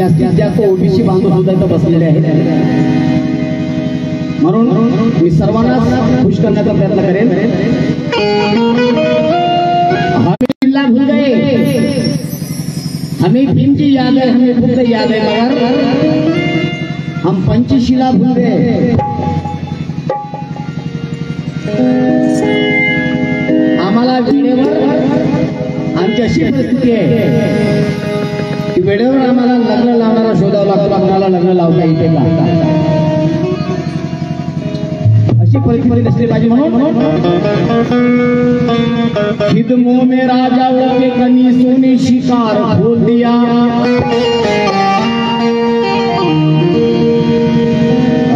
जास्तीत जास्त ओबीसी बांधव सुद्धा इथं बसलेले आहेत। म्हणून मी सर्वांना खुश करण्याचा प्रयत्न करेन। हमें जिला भूल गए, हमें भीम की याद है, हमें खुद याद है, मगर हम पंचशिला भूल गए। आम्हाला वेळेवर आमची अशी परिस्थिती आहे की वेळेवर आम्हाला लग्न लावणारा शोधावं लागतो, लग्नाला लग्न लावता येते का अशी परिस्थिती नसली पाहिजे। म्हणून खिदमों में राजाओं के कनीसों ने शिकार खोल दिया,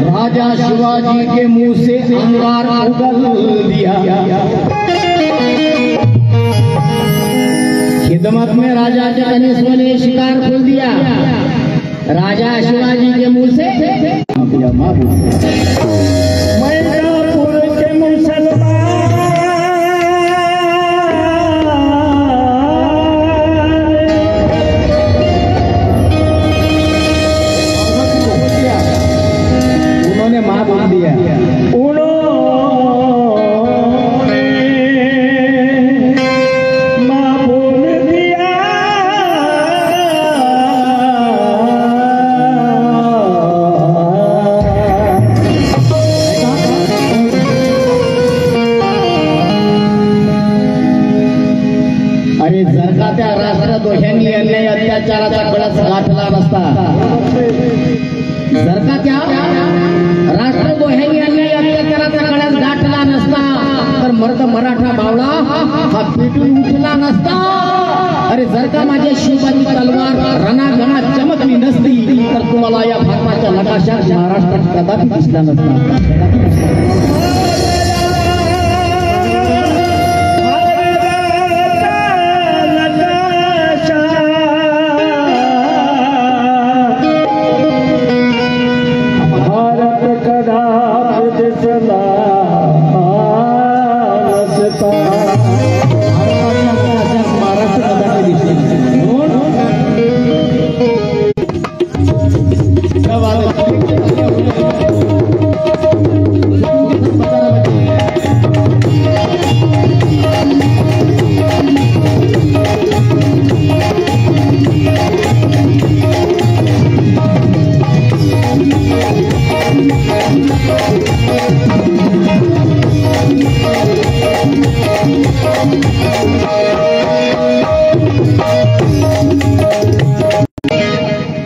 राजा शिवाजी के मुंह से अंगार उगल दिया। खिदमत में राजा के कनीसों ने शिकार खोल दिया, राजा शिवाजी के मुंह से अत्याचाराचा कळस गाठला नसता, जर का त्या राष्ट्रद्रोह्यांनी अन्याय अत्याचाराचा कळस गाठला नसता तर मर्द मराठा बावळा हा पेटून उठला नसता। अरे जर का माझ्या शिवबाची तलवार रणांगणात चमकली नसती तर तुम्हाला या भारताच्या नकाशात महाराष्ट्रात कदापि दिसला नसता।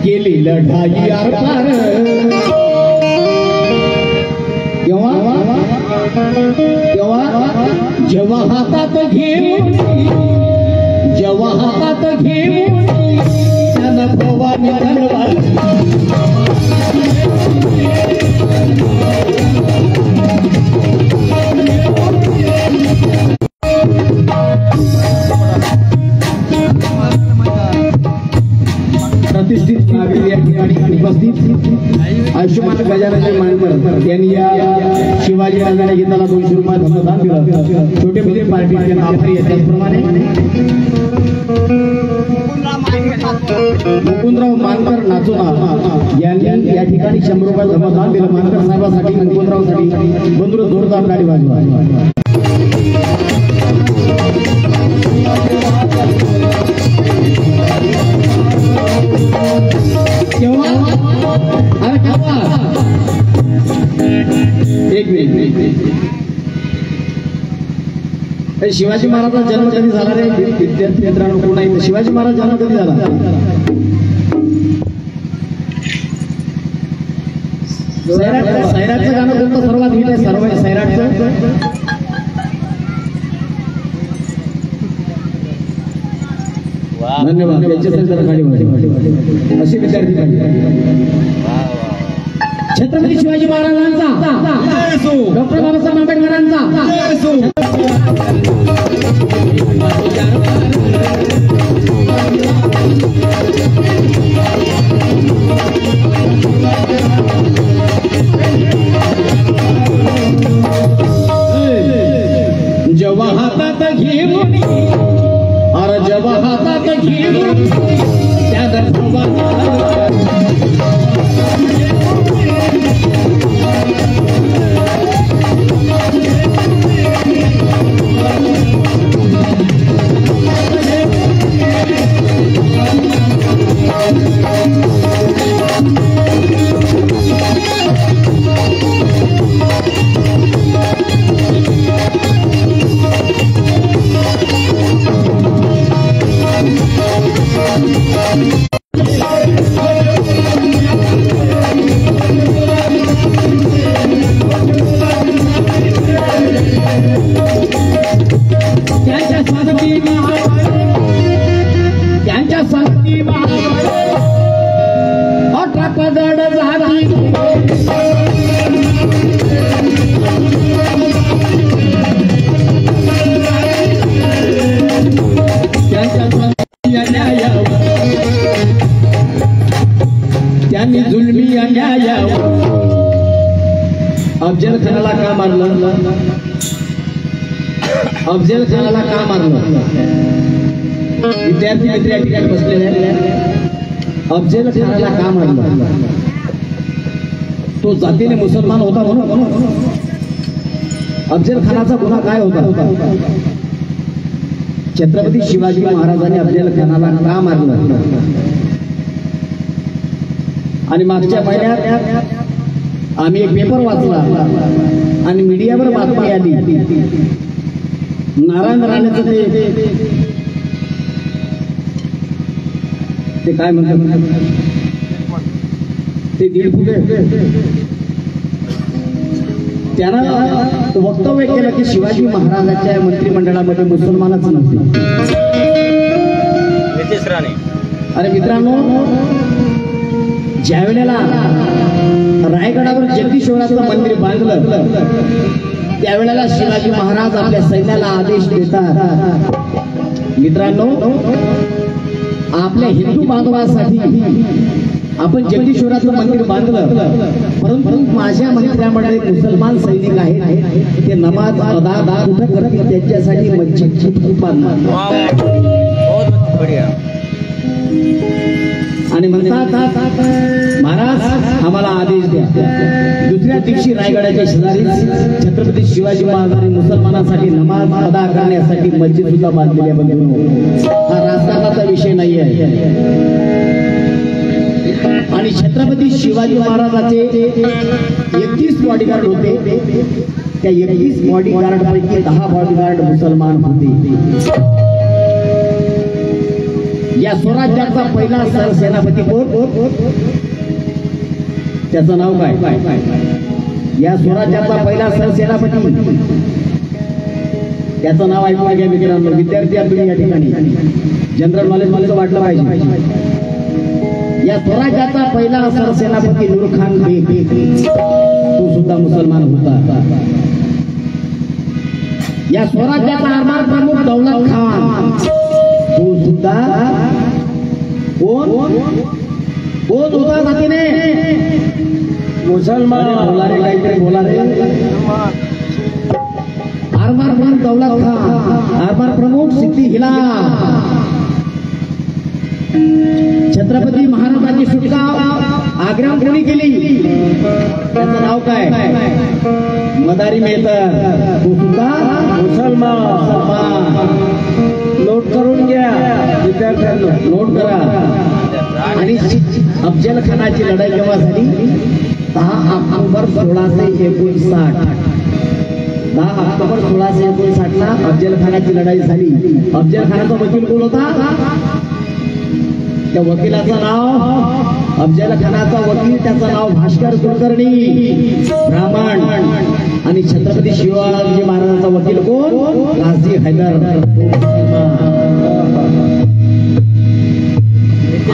गेली लढाई आर पार, जेव्हा हातात घेऊन त्यानं भवानी धनवार प्रतिष्ठित नागरिक या ठिकाणी उपस्थित आयुष्यमान गजानन मानकर यांनी या शिवाजी राजाने गीताला 200 रुपये धनदान दिलं। छोटे मोठे पार्टीचे आभारी आहेत। त्याचप्रमाणे मुकुंदराव मानकर नाचोना यांनी या ठिकाणी 100 रुपये धनदान दिलं। मानकर साहेबांसाठी मुकुंदरावसाठी बंधुर जोरदार ताली वाजवा। एक मिनिट, शिवाजी महाराजांचा जन्म कधी झाला रे विद्यार्थी मित्रांनो? कोण शिवाजी महाराज जन्म कधी झाला? सैराटचं गाणं कोणतं सर्वात हिट आहे? सर्व सैराटचं धन्यवाद। असे विद्यार्थी छत्रपती शिवाजी महाराजांचा, डॉक्टर बाबासाहेब आंबेडकरांचा जेव्हा हातात घेऊन, अरे जेव्हा हातात घेऊन त्या त्यांनी जुलमी अन्यायावर अफजल खानाला का मारलं? अफजल खानाला का मारलं? विद्यार्थी मित्र या ठिकाणी बसलेले आहेत. अफजल खानाला का मारलं? तो जातीने मुसलमान होता म्हणून. अफजल खानाचा गुन्हा काय होता? छत्रपती शिवाजी महाराजांनी अफजल खानाला का मारलं? आणि मागच्या महिन्यात आम्ही एक पेपर वाचला आणि मीडियावर बातमी आली. नारायण राणेचं ते काय म्हणतात ते 1.5 फुटे त्यानं वक्तव्य केलं की शिवाजी महाराजांच्या मंत्रिमंडळामध्ये मुसलमानच नव्हते. अरे मित्रांनो, ज्या वेळेला रायगडावर जगदीश्वराचं मंदिर बांधलं त्यावेळेला शिवाजी महाराज आपल्या सैन्याला आदेश देतात, मित्रांनो आपल्या हिंदू बांधवासाठी आपण जगदीश्वराचं मंदिर बांधलं, परंतु माझ्या मंदिरामध्ये मुसलमान सैनिक आहेत, ते नमाज अदा कुठं करतील त्यांच्यासाठी मस्जिद बांधणार. आणि म्हणतात महाराज आम्हाला आदेश द्या. दुसऱ्या दिवशी रायगडाच्या शेजारी छत्रपती शिवाजी महाराजांनी मुसलमानांसाठी नमाज अदा करण्यासाठी मस्जिद सुद्धा बांधलेली आहे. हा राजकारणाचा विषय नाही आहे. आणि छत्रपती शिवाजी महाराजांचे 31 बॉडीगार्ड होते. त्या 31 बॉडीगार्ड पैकी 10 बॉडीगार्ड मुसलमान होते. या स्वराज्याचा पहिला सरसेनापती कोण? त्याचं नाव काय? या स्वराज्याचा पहिला सरसेनापती त्याचं नाव ऐकून घ्या मित्रांनो. विद्यार्थी आपण या ठिकाणी जनरल नॉलेज मला वाटलं पाहिजे. या स्वराज्याचा पहिला सरसेनापती नूरखान बेग, तो सुद्धा मुसलमान होता. या स्वराज्याचा आरमार प्रमुख दौलत खान, तो सुद्धा कोण होता जातीने मुसलमान. बोला रे काहीतरी बोला रे. आरमार प्रमुख दौलत खान, आरमार प्रमुख सिद्दी हिला. छत्रपती महाराजांची सुटका आग्र्याहून कोणी केली? त्याचं नाव काय? मदारी मेहतर, तो सुद्धा मुसलमान. नोट करून घ्या विद्यार्थ्यांनो, नोट करा. आणि अफजल खानाची लढाई केव्हा झाली? 10 ऑक्टोबर 1659. 10 ऑक्टोबर 1659 ला अफजल खानाची लढाई झाली. अफजल खानाचा वकील कोण होता? त्या वकिलाचं नाव, अफजल खानाचा वकील त्याचं नाव भास्कर कुलकर्णी, ब्राह्मण. आणि छत्रपती शिवाजी महाराजांचा वकील कोण? गाझी हैदर.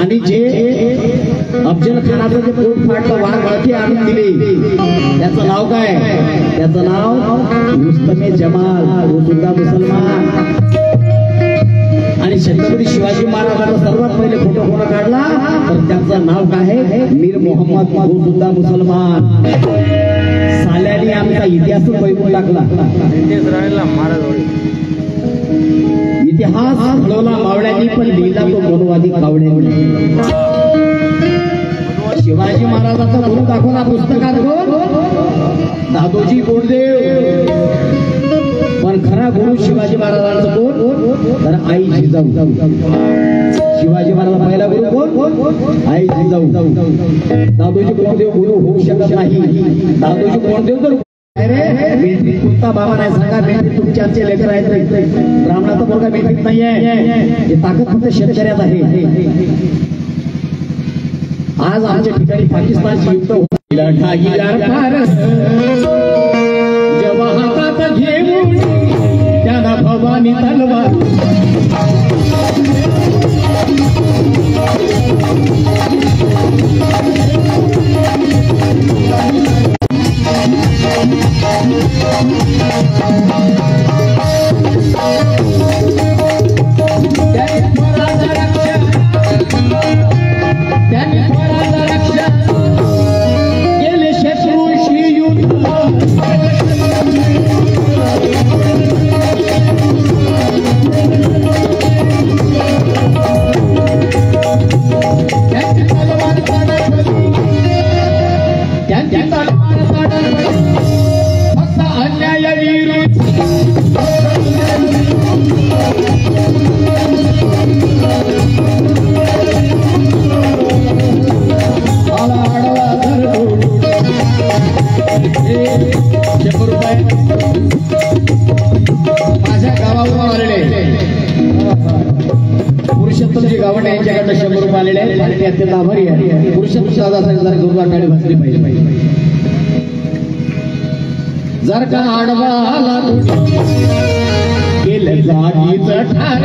आणि जे अफजल खानाचं जे पोट फाटलं, वाघ आणून दिले, त्याचं नाव काय? त्याचं नाव रुस्तमे जमाल, तो सुद्धा मुसलमान. आणि छत्रपती शिवाजी महाराजांचा सर्वात पहिले फोटो कोण काढला? तर त्याचं नाव काय आहे? मीर मोहम्मद, तो सुद्धा मुसलमान. साल्याने आमचा इतिहास पैकून टाकला. इतिहास घडवला मावळ्यांनी, पण लिहिला तो मनोवादी कावड्यांनी. शिवाजी महाराजाचा गुरु दाखवला पुस्तकात कोण? दादोजी कोंडदेव. पण खरा गुरु शिवाजी महाराजांचा कोण? तर आई जिजाऊ. शिवाजी महाराज पहिला गुरु कोण? आई जिजाऊ. दादोजी कोंडदेव गुरु होऊ शकत नाही. दादोजी कोंडदेव तर मिलिटरीत कोणता बाबा नाही सांगा. मिलिटरीत तुमचे आमचे लेकर आहेत. ब्राह्मणाचा मुलगा मिलिटरीत नाहीये. हे ताकद फक्त शेतकऱ्यात आहे. आज आमच्या ठिकाणी पाकिस्तानची युद्ध जेव्हा हातात घेऊन त्याला भवानी तलवार माझ्या गावावरून आलेले पुरुषोत्तमजी गावंडे यांच्याकडनं 100 रुपये आलेले आहेत आणि ते अत्यंत आभारी आहे. पुरुषोत्तम दादासाठी जर जोरदार टाळी वाजली पाहिजे. जर का आडवाला केलं जागीचं ठार